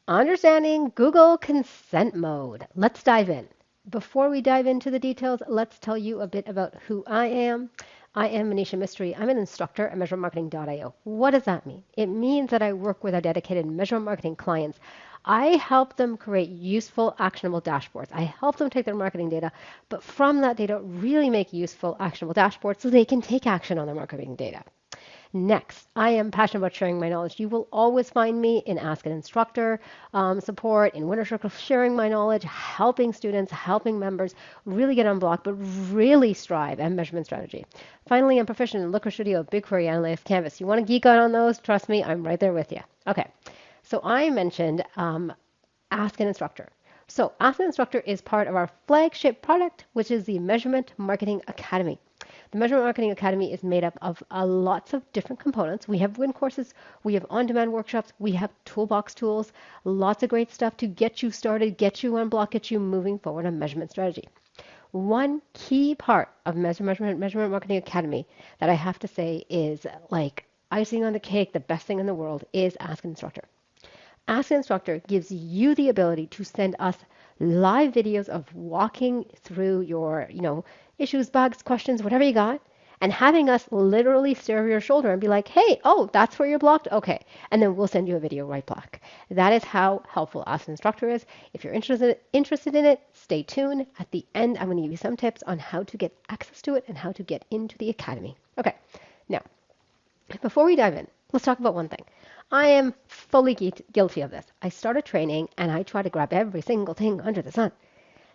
Understanding Google consent mode. Let's dive in. Before we dive into the details, let's tell you a bit about who I am. I am Manisha Mystery. I'm an instructor at measurementmarketing.io. What does that mean? It means that I work with our dedicated measurement marketing clients. I help them create useful, actionable dashboards. I help them take their marketing data, but from that data, really make useful, actionable dashboards so they can take action on their marketing data. Next, I am passionate about sharing my knowledge. You will always find me in Ask an Instructor support, in Winner Circle, sharing my knowledge, helping students, helping members really get unblocked, but really strive at measurement strategy. Finally, I'm proficient in Looker Studio, BigQuery, Analytics, Canvas. You want to geek out on those? Trust me, I'm right there with you. Okay, so I mentioned Ask an Instructor. So Ask an Instructor is part of our flagship product, which is the Measurement Marketing Academy. The Measurement Marketing Academy is made up of lots of different components. We have win courses, we have on-demand workshops, we have toolbox tools, lots of great stuff to get you started, get you on block, get you moving forward on measurement strategy. One key part of Measurement Marketing Academy that I have to say is like icing on the cake, the best thing in the world is Ask an Instructor. Ask an Instructor gives you the ability to send us live videos of walking through your, issues, bugs, questions, whatever you got, and having us literally stare over your shoulder and be like, hey, oh, that's where you're blocked? Okay. And then we'll send you a video right back. That is how helpful Ask an Instructor is. If you're interested in it, stay tuned. At the end, I'm going to give you some tips on how to get access to it and how to get into the Academy. Okay. Now, before we dive in, let's talk about one thing. I am fully guilty of this. I start a training and I try to grab every single thing under the sun.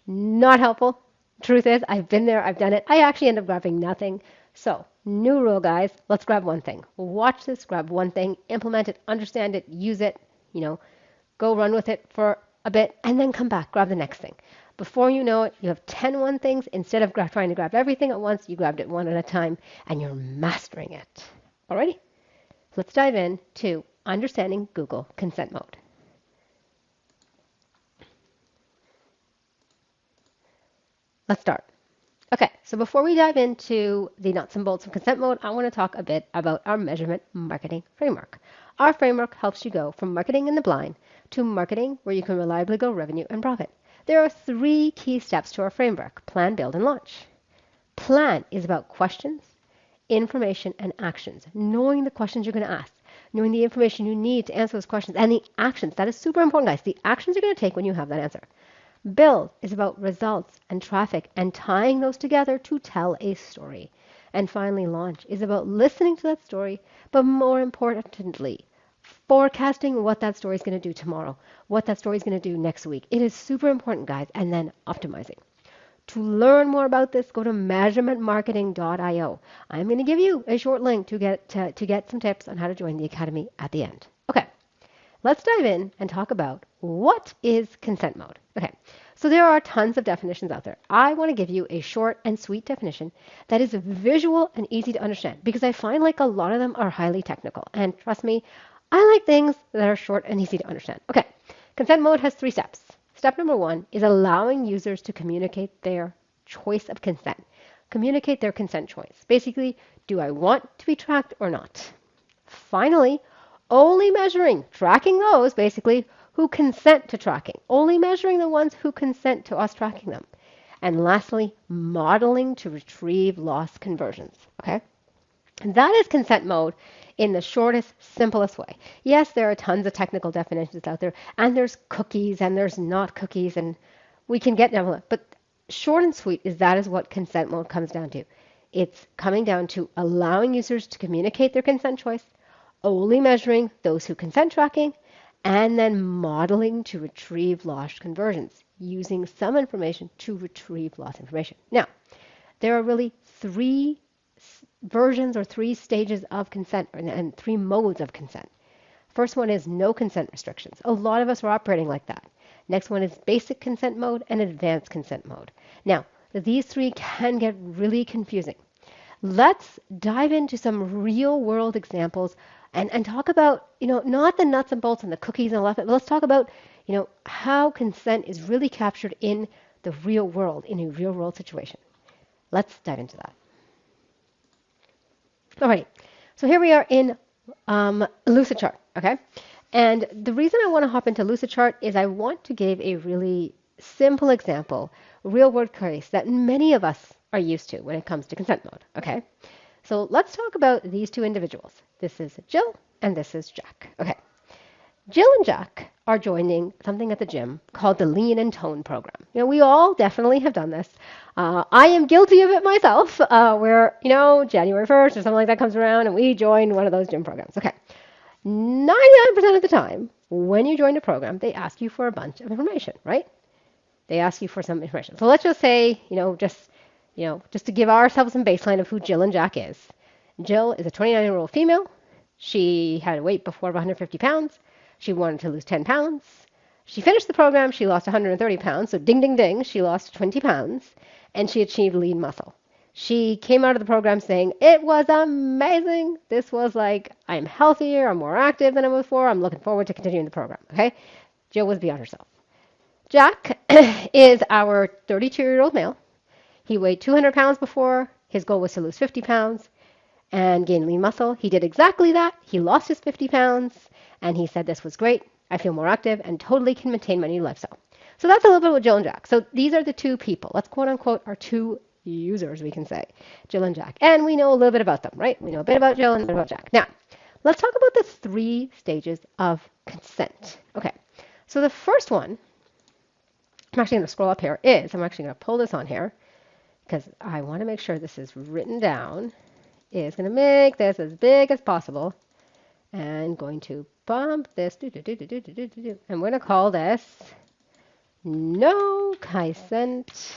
Not helpful. Truth is, I've been there, I've done it. I actually end up grabbing nothing. So, new rule, guys. Let's grab one thing. Watch this, grab one thing, implement it, understand it, use it, go run with it for a bit, and then come back, grab the next thing. Before you know it, you have 10 one things. Instead of trying to grab everything at once, you grabbed it one at a time, and you're mastering it. Alrighty? Let's dive in to understanding Google consent mode. Let's start. Okay, so before we dive into the nuts and bolts of consent mode, I want to talk a bit about our measurement marketing framework. Our framework helps you go from marketing in the blind to marketing where you can reliably grow revenue and profit. There are 3 key steps to our framework: plan, build, and launch. Plan is about questions, information, and actions. Knowing the questions you're going to ask, knowing the information you need to answer those questions, and the actions. That is super important, guys. The actions you're going to take when you have that answer. Build is about results and traffic and tying those together to tell a story. And finally, launch is about listening to that story, but more importantly, forecasting what that story is going to do tomorrow, what that story is going to do next week. It is super important, guys, and then optimizing. To learn more about this, go to measurementmarketing.io. I'm going to give you a short link to get some tips on how to join the Academy at the end. Okay, let's dive in and talk about what is consent mode. Okay, so there are tons of definitions out there. I want to give you a short and sweet definition that is visual and easy to understand because I find like a lot of them are highly technical. And trust me, I like things that are short and easy to understand. Okay, consent mode has 3 steps. Step number 1 is allowing users to communicate their choice of consent. Communicate their consent choice. Basically, do I want to be tracked or not? Finally, only measuring, tracking those basically who consent to tracking. Only measuring the ones who consent to us tracking them. And lastly, modeling to retrieve lost conversions. Okay? And that is consent mode in the shortest, simplest way. Yes, there are tons of technical definitions out there, and there's cookies and there's not cookies, and we can get down, but short and sweet that is what consent mode comes down to. It's coming down to allowing users to communicate their consent choice, only measuring those who consent tracking, and then modeling to retrieve lost conversions, using some information to retrieve lost information. Now, there are really 3 versions or 3 stages of consent and 3 modes of consent. First one is no consent restrictions. A lot of us are operating like that. Next one is basic consent mode and advanced consent mode. Now, these 3 can get really confusing. Let's dive into some real world examples and talk about, not the nuts and bolts and the cookies and all that, but let's talk about, how consent is really captured in the real world, in a real world situation. Let's dive into that. All right, so here we are in Lucid Chart, okay? And the reason I want to hop into Lucid Chart is I want to give a really simple example, real world case that many of us are used to when it comes to consent mode. Okay, so let's talk about these two individuals. This is Jill and this is Jack. Okay, Jill and Jack are joining something at the gym called the Lean and Tone program. We all definitely have done this. I am guilty of it myself, where, January 1st or something like that comes around and we join one of those gym programs. Okay. 99% of the time, when you join a program, they ask you for a bunch of information, right? They ask you for some information. So let's just say, just to give ourselves some baseline of who Jill and Jack is. Jill is a 29-year-old female. She had a weight before of 150 pounds. She wanted to lose 10 pounds. She finished the program. She lost 130 pounds. So ding, ding, ding, she lost 20 pounds. And she achieved lean muscle. She came out of the program saying, it was amazing. This was like, I'm healthier, I'm more active than I was before. I'm looking forward to continuing the program. Okay? Jill was beyond herself. Jack is our 32-year-old male. He weighed 200 pounds before. His goal was to lose 50 pounds and gain lean muscle. He did exactly that. He lost his 50 pounds and he said, this was great. I feel more active and totally can maintain my new lifestyle. So that's a little bit with Jill and Jack. So these are the two people. Let's quote unquote our two users, we can say, Jill and Jack. And we know a little bit about them, right? We know a bit about Jill and a bit about Jack. Now, let's talk about the 3 stages of consent. Okay, so the first one, I'm actually going to scroll up here, I'm actually going to pull this on here because I want to make sure this is written down, is going to make this as big as possible and going to bump this, I'm going to call this no consent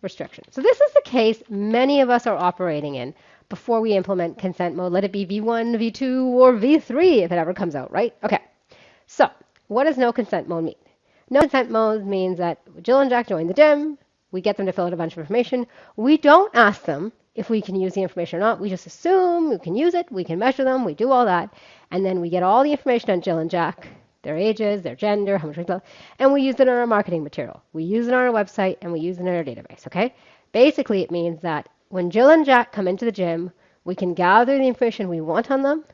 restriction. So this is the case many of us are operating in before we implement consent mode. Let it be V1, V2, or V3 if it ever comes out, right? Okay. So what does no consent mode mean? No consent mode means that Jill and Jack join the gym. We get them to fill out a bunch of information. We don't ask them if we can use the information or not. We just assume we can use it. We can measure them. We do all that. And then we get all the information on Jill and Jack, their ages, their gender, how much weight, and we use it in our marketing material. We use it on our website and we use it in our database, okay? Basically, it means that when Jill and Jack come into the gym, we can gather the information we want on them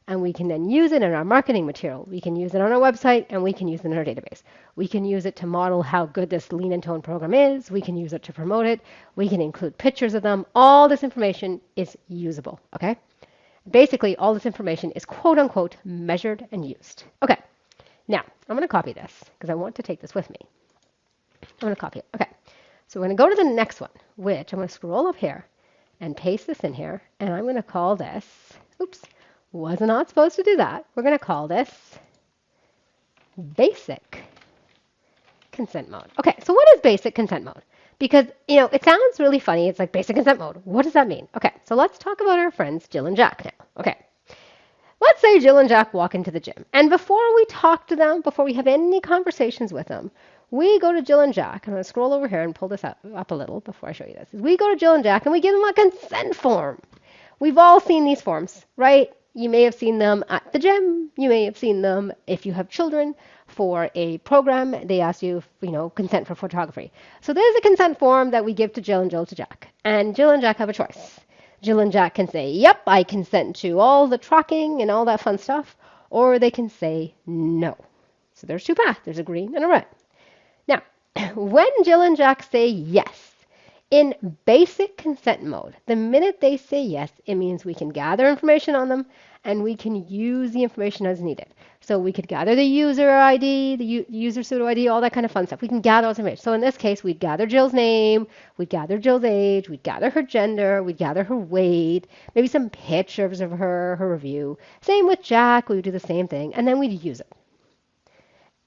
and we can then use it in our marketing material. We can use it on our website and we can use it in our database. We can use it to model how good this Lean and Tone program is. We can use it to promote it. We can include pictures of them. All this information is usable, okay? Basically, all this information is quote unquote measured and used. Okay. Now, I'm going to copy this because I want to take this with me. I'm going to copy it. Okay. So we're going to go to the next one, which I'm going to scroll up here and paste this in here. And I'm going to call this, oops, was not supposed to do that. We're going to call this basic consent mode. Okay. So what is basic consent mode? Because, it sounds really funny. It's like basic consent mode. What does that mean? Okay. So let's talk about our friends Jill and Jack now. Okay. Let's say Jill and Jack walk into the gym. And before we talk to them, before we have any conversations with them, we go to Jill and Jack. I'm going to scroll over here and pull this up a little before I show you this. We go to Jill and Jack and we give them a consent form. We've all seen these forms, right? You may have seen them at the gym. You may have seen them if you have children for a program. They ask you, consent for photography. So there's a consent form that we give to Jill and Jack. And Jill and Jack have a choice. Jill and Jack can say, yep, I consent to all the tracking and all that fun stuff, or they can say no. So there's 2 paths. There's a green and a red. Now, when Jill and Jack say yes, in basic consent mode, the minute they say yes, it means we can gather information on them and we can use the information as needed. So we could gather the user ID, the user pseudo ID, all that kind of fun stuff. We can gather all this information. So in this case, we'd gather Jill's name, we'd gather Jill's age, we'd gather her gender, we'd gather her weight, maybe some pictures of her review. Same with Jack, we would do the same thing, and then we'd use it.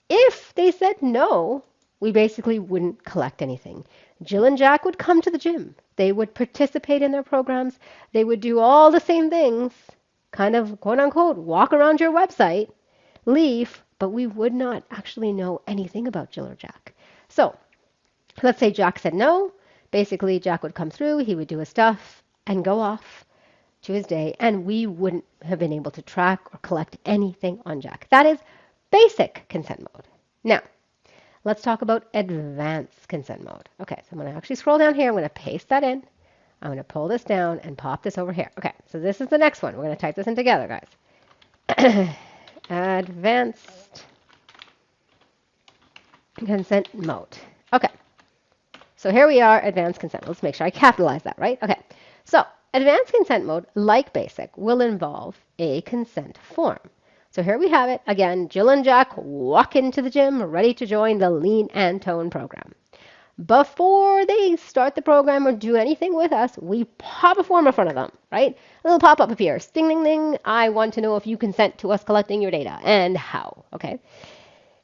If they said no, we basically wouldn't collect anything. Jill and Jack would come to the gym. They would participate in their programs. They would do all the same things, kind of quote unquote, walk around your website, leave, but we would not actually know anything about Jill or Jack. So let's say Jack said no. Basically, Jack would come through, he would do his stuff and go off to his day, and we wouldn't have been able to track or collect anything on Jack. That is basic consent mode. Now, let's talk about advanced consent mode. Okay, so I'm going to actually scroll down here. I'm going to paste that in. I'm going to pull this down and pop this over here. Okay, so this is the next one. We're going to type this in together, guys. Advanced consent mode. Okay, so here we are, advanced consent. Let's make sure I capitalize that, right? Okay, so advanced consent mode, like basic, will involve a consent form. So here we have it. Again, Jill and Jack walk into the gym ready to join the Lean and Tone program. Before they start the program or do anything with us, we pop a form in front of them, right? A little pop-up appears. Ding, ding, ding. I want to know if you consent to us collecting your data and how, okay?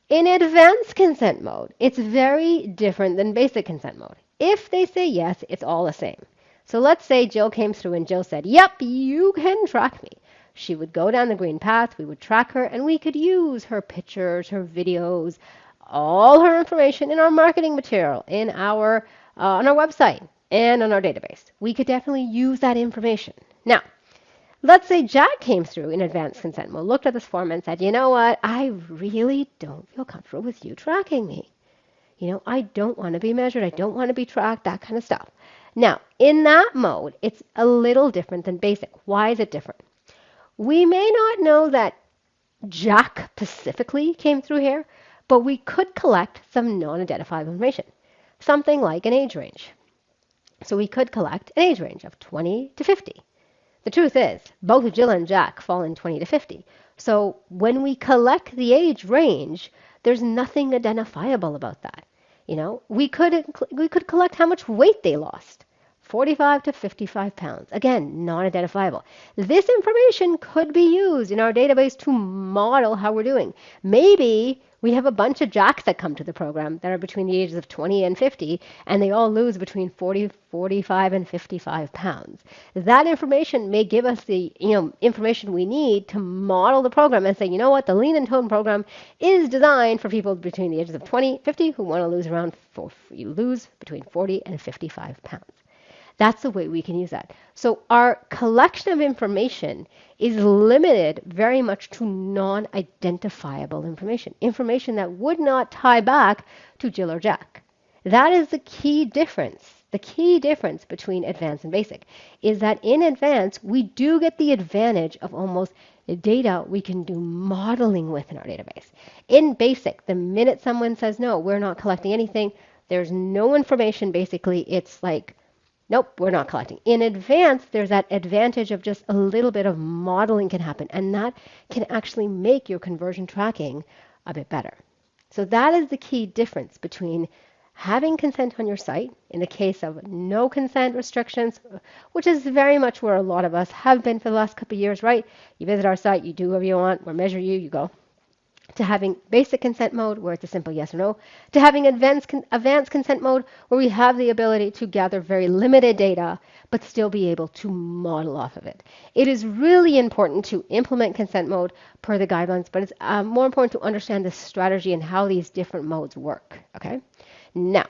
In advanced consent mode, it's very different than basic consent mode. If they say yes, it's all the same. So let's say Jill came through and Jill said, yep, you can track me. She would go down the green path, we would track her, and we could use her pictures, her videos, all her information in our marketing material, in our on our website, and on our database. We could definitely use that information. Now, let's say Jack came through in advanced consent mode, looked at this form and said, you know what, I really don't feel comfortable with you tracking me. You know, I don't want to be measured. I don't want to be tracked, that kind of stuff. Now, in that mode, it's a little different than basic. Why is it different? We may not know that Jack specifically came through here, but we could collect some non-identifiable information, something like an age range. So we could collect an age range of 20 to 50. The truth is, both Jill and Jack fall in 20 to 50. So when we collect the age range, there's nothing identifiable about that. You know, we could collect how much weight they lost. 45 to 55 pounds. Again, non-identifiable. This information could be used in our database to model how we're doing. Maybe we have a bunch of Jacks that come to the program that are between the ages of 20 and 50, and they all lose between 40, 45, and 55 pounds. That information may give us the information we need to model the program and say, you know what, the Lean and Tone program is designed for people between the ages of 20, 50 who want to lose between 40 and 55 pounds. That's the way we can use that. So our collection of information is limited very much to non-identifiable information, information that would not tie back to Jill or Jack. That is the key difference. The key difference between advanced and basic is that in advanced, we do get the advantage of almost data we can do modeling with in our database. In basic, the minute someone says, no, we're not collecting anything, there's no information, basically, it's like, nope, we're not collecting. In advance, there's that advantage of just a little bit of modeling can happen, and that can actually make your conversion tracking a bit better. So that is the key difference between having consent on your site, in the case of no consent restrictions, which is very much where a lot of us have been for the last couple of years, right? You visit our site, you do whatever you want, we'll measure you, you go. To having basic consent mode, where it's a simple yes or no, to having advanced consent mode, where we have the ability to gather very limited data, but still be able to model off of it. It is really important to implement consent mode per the guidelines, but it's more important to understand the strategy and how these different modes work, okay? Now,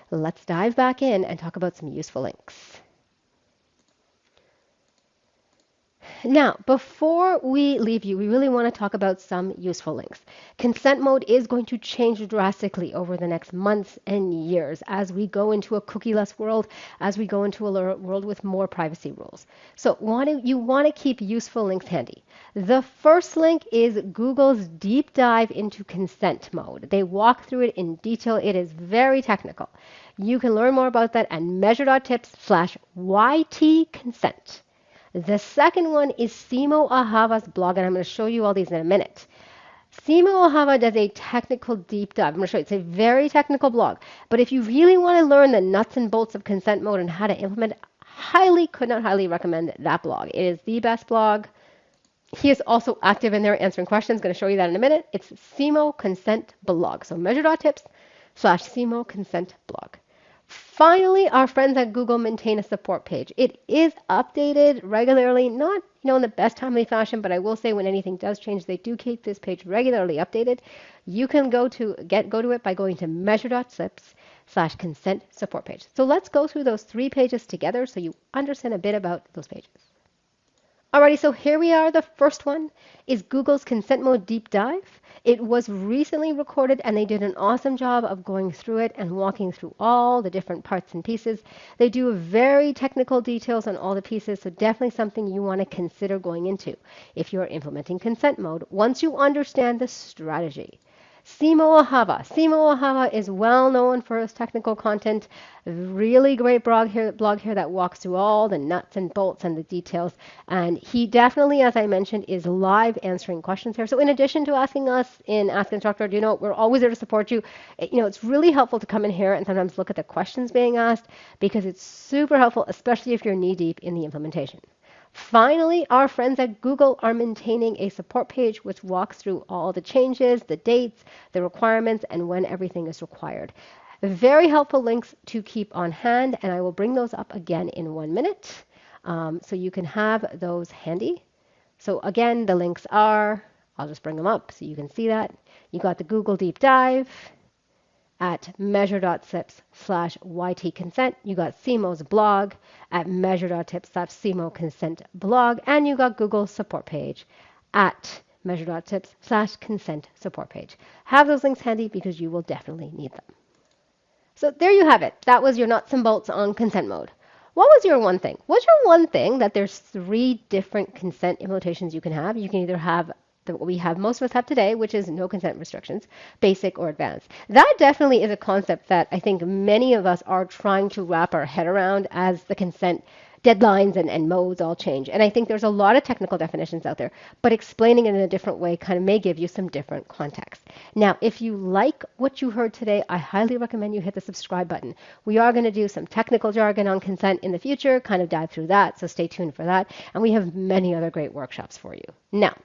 let's dive back in and talk about some useful links. Now, before we leave you, we really want to talk about some useful links. Consent mode is going to change drastically over the next months and years as we go into a cookieless world, as we go into a world with more privacy rules. So you want to keep useful links handy. The first link is Google's deep dive into consent mode. They walk through it in detail. It is very technical. You can learn more about that at measure.tips/YT-consent. The second one is Simo Ahava's blog, and I'm going to show you all these in a minute. Simo Ahava does a technical deep dive. I'm going to show you. It's a very technical blog. But if you really want to learn the nuts and bolts of consent mode and how to implement it, could not highly recommend that blog. It is the best blog. He is also active in there answering questions. I'm going to show you that in a minute. It's Simo Consent Blog. So measure.tips/Simo Consent Blog. Finally, our friends at Google maintain a support page. It is updated regularly, not in the best timely fashion, but I will say when anything does change, they do keep this page regularly updated. You can go to it by going to measure.tips/consent support page. So let's go through those 3 pages together so you understand a bit about those pages. Alrighty, so here we are. The first one is Google's consent mode deep dive. It was recently recorded and they did an awesome job of going through it and walking through all the different parts and pieces. They do very technical details on all the pieces, so definitely something you want to consider going into if you're implementing consent mode once you understand the strategy. Simo Ohava. Simo Ohava is well known for his technical content. Really great blog here that walks through all the nuts and bolts and the details. And he definitely, as I mentioned, is live answering questions here. So in addition to asking us in Ask Instructor, we're always there to support you. It's really helpful to come in here and sometimes look at the questions being asked because it's super helpful, especially if you're knee deep in the implementation. Finally, our friends at Google are maintaining a support page which walks through all the changes, the dates, the requirements, and when everything is required. Very helpful links to keep on hand, and I will bring those up again in 1 minute so you can have those handy. So again, the links are, I'll just bring them up so you can see that. You got the Google Deep Dive at measure.tips/ytconsent. You got Simo's blog at measure.tips/Simo blog, and you got Google's support page at measure.tips/consent support page. Have those links handy because you will definitely need them. So there you have it. That was your nuts and bolts on consent mode. What was your one thing? Was your one thing that there's 3 different consent implementations you can have? You can either have what we have, most of us have today, which is no consent restrictions, basic or advanced. That definitely is a concept that I think many of us are trying to wrap our head around as the consent deadlines and modes all change. And I think there's a lot of technical definitions out there, but explaining it in a different way kind of may give you some different context. Now, if you like what you heard today, I highly recommend you hit the subscribe button. We are going to do some technical jargon on consent in the future, kind of dive through that, so stay tuned for that. And we have many other great workshops for you. Now,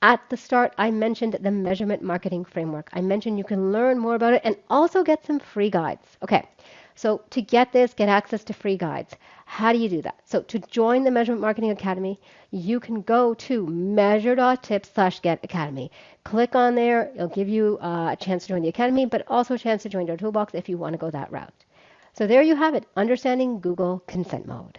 at the start, I mentioned the measurement marketing framework. I mentioned you can learn more about it and also get some free guides. Okay, so to get access to free guides. How do you do that? So to join the Measurement Marketing Academy, you can go to measure.tips/get-academy. Click on there. It'll give you a chance to join the academy, but also a chance to join our toolbox if you want to go that route. So there you have it, understanding Google consent mode.